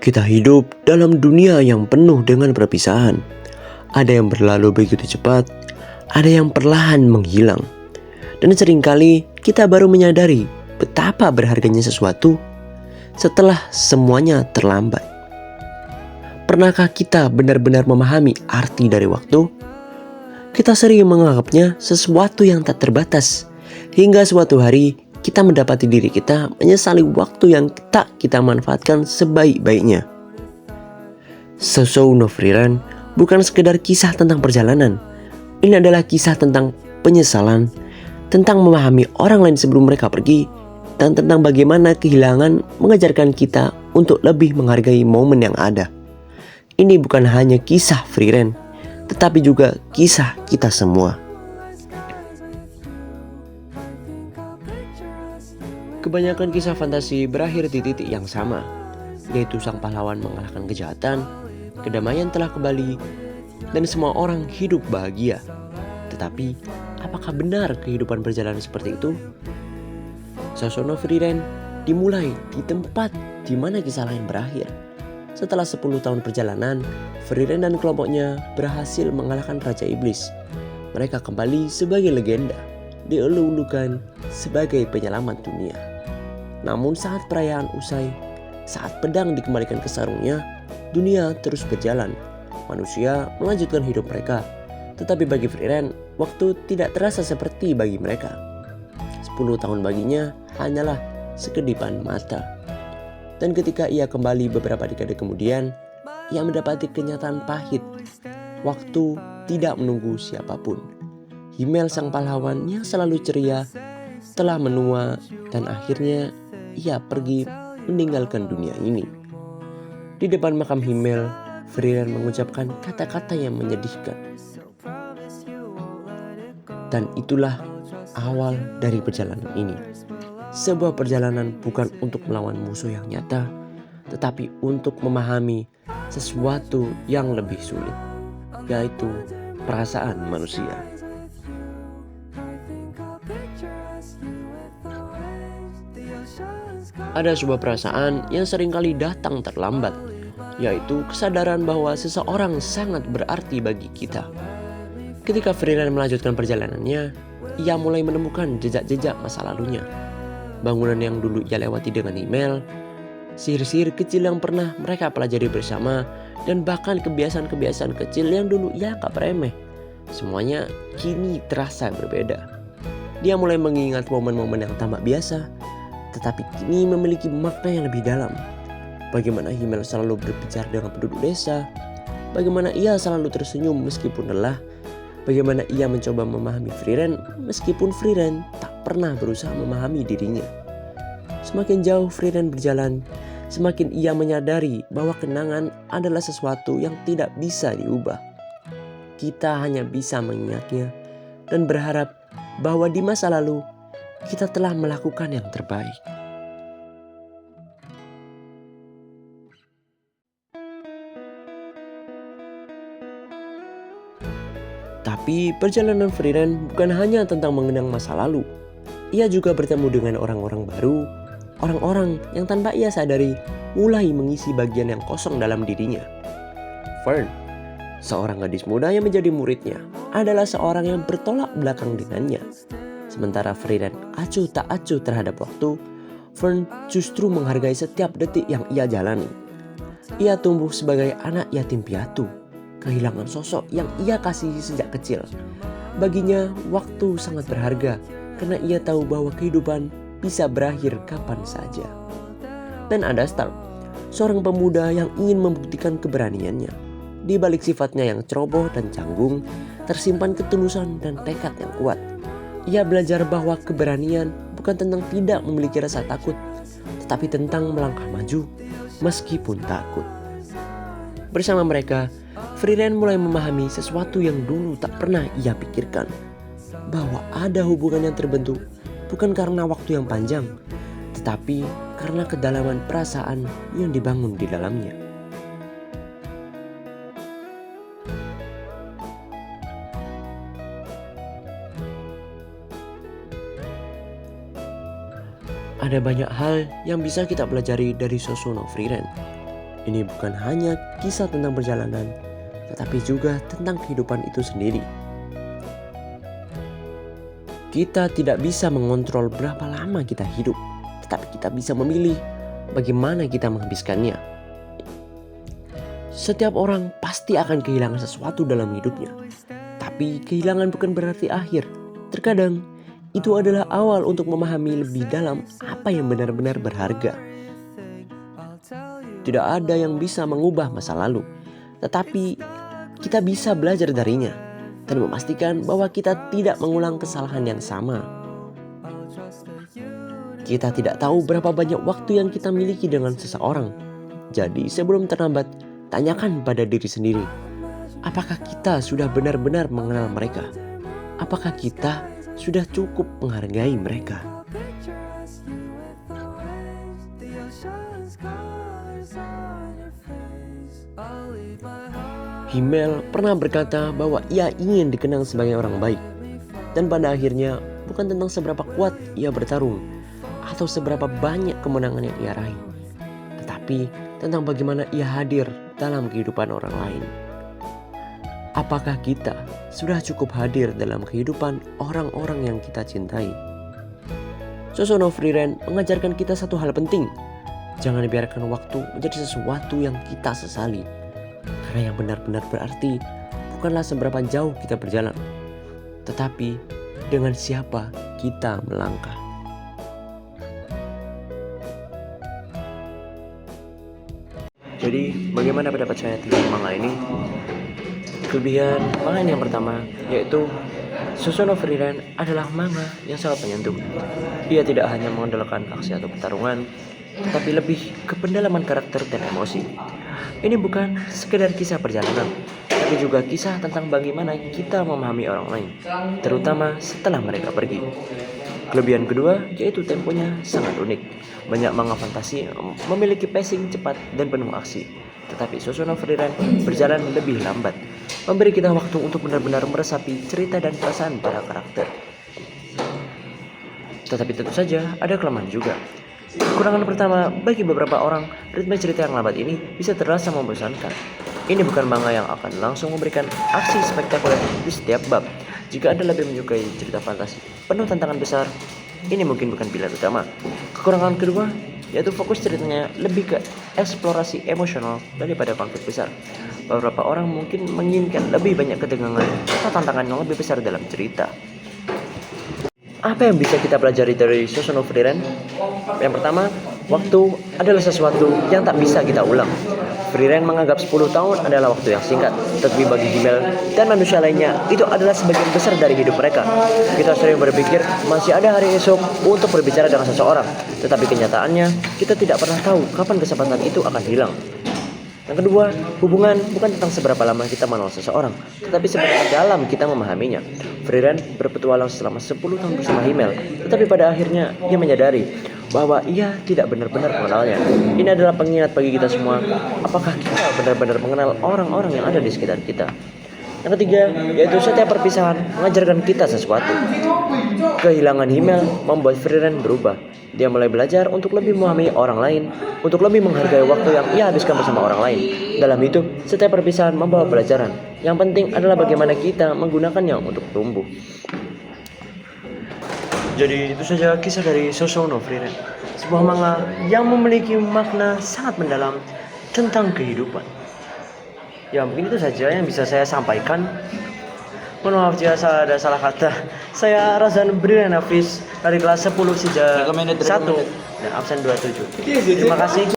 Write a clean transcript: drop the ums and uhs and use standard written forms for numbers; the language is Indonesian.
Kita hidup dalam dunia yang penuh dengan perpisahan. Ada yang berlalu begitu cepat, ada yang perlahan menghilang. Dan seringkali kita baru menyadari betapa berharganya sesuatu setelah semuanya terlambat. Pernahkah kita benar-benar memahami arti dari waktu? Kita sering menganggapnya sesuatu yang tak terbatas, hingga suatu hari kita mendapati diri kita menyesali waktu yang tak kita manfaatkan sebaik-baiknya. Sosok Frieren bukan sekedar kisah tentang perjalanan. Ini adalah kisah tentang penyesalan, tentang memahami orang lain sebelum mereka pergi, dan tentang bagaimana kehilangan mengajarkan kita untuk lebih menghargai momen yang ada. Ini bukan hanya kisah Frieren, tetapi juga kisah kita semua. Kebanyakan kisah fantasi berakhir di titik yang sama, yaitu sang pahlawan mengalahkan kejahatan, kedamaian telah kembali, dan semua orang hidup bahagia. Tetapi, apakah benar kehidupan berjalan seperti itu? Sosok Frieren dimulai di tempat di mana kisah lain berakhir. Setelah 10 tahun perjalanan, Frieren dan kelompoknya berhasil mengalahkan Raja Iblis. Mereka kembali sebagai legenda, dielulukan sebagai penyelamat dunia. Namun saat perayaan usai, saat pedang dikembalikan ke sarungnya, dunia terus berjalan. Manusia melanjutkan hidup mereka. Tetapi bagi Frieren, waktu tidak terasa seperti bagi mereka. 10 tahun baginya hanyalah sekedipan mata. Dan ketika ia kembali beberapa dekade kemudian, ia mendapati kenyataan pahit. Waktu tidak menunggu siapapun. Himmel sang pahlawan yang selalu ceria telah menua dan akhirnya ia pergi meninggalkan dunia ini. Di depan makam Himmel, Frieren mengucapkan kata-kata yang menyedihkan. Dan itulah awal dari perjalanan ini. Sebuah perjalanan bukan untuk melawan musuh yang nyata, tetapi untuk memahami sesuatu yang lebih sulit, yaitu perasaan manusia. Ada sebuah perasaan yang seringkali datang terlambat, yaitu kesadaran bahwa seseorang sangat berarti bagi kita. Ketika Frieren melanjutkan perjalanannya, ia mulai menemukan jejak-jejak masa lalunya. Bangunan yang dulu ia lewati dengan Himmel, sihir-sihir kecil yang pernah mereka pelajari bersama, dan bahkan kebiasaan-kebiasaan kecil yang dulu ia anggap remeh. Semuanya kini terasa berbeda. Dia mulai mengingat momen-momen yang tampak biasa, tetapi kini memiliki makna yang lebih dalam. Bagaimana Himmel selalu berbicara dengan penduduk desa, bagaimana ia selalu tersenyum meskipun lelah, bagaimana ia mencoba memahami Frieren meskipun Frieren tak pernah berusaha memahami dirinya. Semakin jauh Frieren berjalan, semakin ia menyadari bahwa kenangan adalah sesuatu yang tidak bisa diubah. Kita hanya bisa mengingatnya dan berharap bahwa di masa lalu kita telah melakukan yang terbaik. Tapi perjalanan Frieren bukan hanya tentang mengenang masa lalu. Ia juga bertemu dengan orang-orang baru, orang-orang yang tanpa ia sadari mulai mengisi bagian yang kosong dalam dirinya. Fern, seorang gadis muda yang menjadi muridnya, adalah seorang yang bertolak belakang dengannya. Sementara Frieren acuh tak acuh terhadap waktu, Fern justru menghargai setiap detik yang ia jalani. Ia tumbuh sebagai anak yatim piatu, kehilangan sosok yang ia kasihi sejak kecil. Baginya, waktu sangat berharga karena ia tahu bahwa kehidupan bisa berakhir kapan saja. Dan ada Stark, seorang pemuda yang ingin membuktikan keberaniannya. Di balik sifatnya yang ceroboh dan canggung, tersimpan ketulusan dan tekad yang kuat. Ia belajar bahwa keberanian bukan tentang tidak memiliki rasa takut, tetapi tentang melangkah maju meskipun takut. Bersama mereka, Frieren mulai memahami sesuatu yang dulu tak pernah ia pikirkan. Bahwa ada hubungan yang terbentuk bukan karena waktu yang panjang, tetapi karena kedalaman perasaan yang dibangun di dalamnya. Ada banyak hal yang bisa kita pelajari dari sosok Frieren. Ini bukan hanya kisah tentang perjalanan, tetapi juga tentang kehidupan itu sendiri. Kita tidak bisa mengontrol berapa lama kita hidup, tetapi kita bisa memilih bagaimana kita menghabiskannya. Setiap orang pasti akan kehilangan sesuatu dalam hidupnya, tapi kehilangan bukan berarti akhir. Terkadang itu adalah awal untuk memahami lebih dalam apa yang benar-benar berharga. Tidak ada yang bisa mengubah masa lalu, tetapi kita bisa belajar darinya dan memastikan bahwa kita tidak mengulang kesalahan yang sama. Kita tidak tahu berapa banyak waktu yang kita miliki dengan seseorang. Jadi sebelum terlambat, tanyakan pada diri sendiri, apakah kita sudah benar-benar mengenal mereka? Apakah kita sudah cukup menghargai mereka? Himmel pernah berkata bahwa ia ingin dikenang sebagai orang baik. Dan pada akhirnya bukan tentang seberapa kuat ia bertarung atau seberapa banyak kemenangan yang ia raih, tetapi tentang bagaimana ia hadir dalam kehidupan orang lain. Apakah kita sudah cukup hadir dalam kehidupan orang-orang yang kita cintai? Shoshone Frieren mengajarkan kita satu hal penting. Jangan biarkan waktu menjadi sesuatu yang kita sesali. Karena yang benar-benar berarti bukanlah seberapa jauh kita berjalan, tetapi dengan siapa kita melangkah. Jadi bagaimana pendapat saya tentang manga ini? Kelebihan manga ini yang pertama yaitu Shoshone Frieren adalah manga yang sangat menyentuh. Ia tidak hanya mengandalkan aksi atau pertarungan, tetapi lebih ke pendalaman karakter dan emosi. Ini bukan sekedar kisah perjalanan, tapi juga kisah tentang bagaimana kita memahami orang lain, terutama setelah mereka pergi. Kelebihan kedua yaitu temponya sangat unik. Banyak manga fantasi memiliki pacing cepat dan penuh aksi, tetapi Shoshone Frieren berjalan lebih lambat, memberi kita waktu untuk benar-benar meresapi cerita dan perasaan para karakter. Tetapi tentu saja ada kelemahan juga. Kekurangan pertama, bagi beberapa orang, ritme cerita yang lambat ini bisa terasa membosankan. Ini bukan manga yang akan langsung memberikan aksi spektakuler di setiap bab. Jika Anda lebih menyukai cerita fantasi penuh tantangan besar, ini mungkin bukan pilihan utama. Kekurangan kedua, yaitu fokus ceritanya lebih ke eksplorasi emosional daripada konflik besar. Beberapa orang mungkin menginginkan lebih banyak ketegangan atau tantangan yang lebih besar dalam cerita. Apa yang bisa kita pelajari dari Shoshone Frieren? Yang pertama, waktu adalah sesuatu yang tak bisa kita ulang. Frieren menganggap 10 tahun adalah waktu yang singkat, tetapi bagi Himmel dan manusia lainnya, itu adalah sebagian besar dari hidup mereka. Kita sering berpikir masih ada hari esok untuk berbicara dengan seseorang, tetapi kenyataannya kita tidak pernah tahu kapan kesempatan itu akan hilang. Yang kedua, hubungan bukan tentang seberapa lama kita mengenal seseorang, tetapi seberapa dalam kita memahaminya. Frieren berpetualang selama 10 tahun bersama Himmel, tetapi pada akhirnya ia menyadari bahwa ia tidak benar-benar mengenalnya. Ini adalah pengingat bagi kita semua, apakah kita benar-benar mengenal orang-orang yang ada di sekitar kita. Yang ketiga, yaitu setiap perpisahan mengajarkan kita sesuatu. Kehilangan Himmel membuat Frieren berubah. Dia mulai belajar untuk lebih memahami orang lain, untuk lebih menghargai waktu yang ia habiskan bersama orang lain. Dalam hidup, setiap perpisahan membawa pelajaran. Yang penting adalah bagaimana kita menggunakannya untuk tumbuh. Jadi itu saja kisah dari Shoshone Frieren, sebuah manga yang memiliki makna sangat mendalam tentang kehidupan. Ya mungkin itu saja yang bisa saya sampaikan. Mohon maaf jika ada salah kata. Saya Razan Brian Hafiz dari kelas 10 sejak 1 dan absen 27. Terima kasih.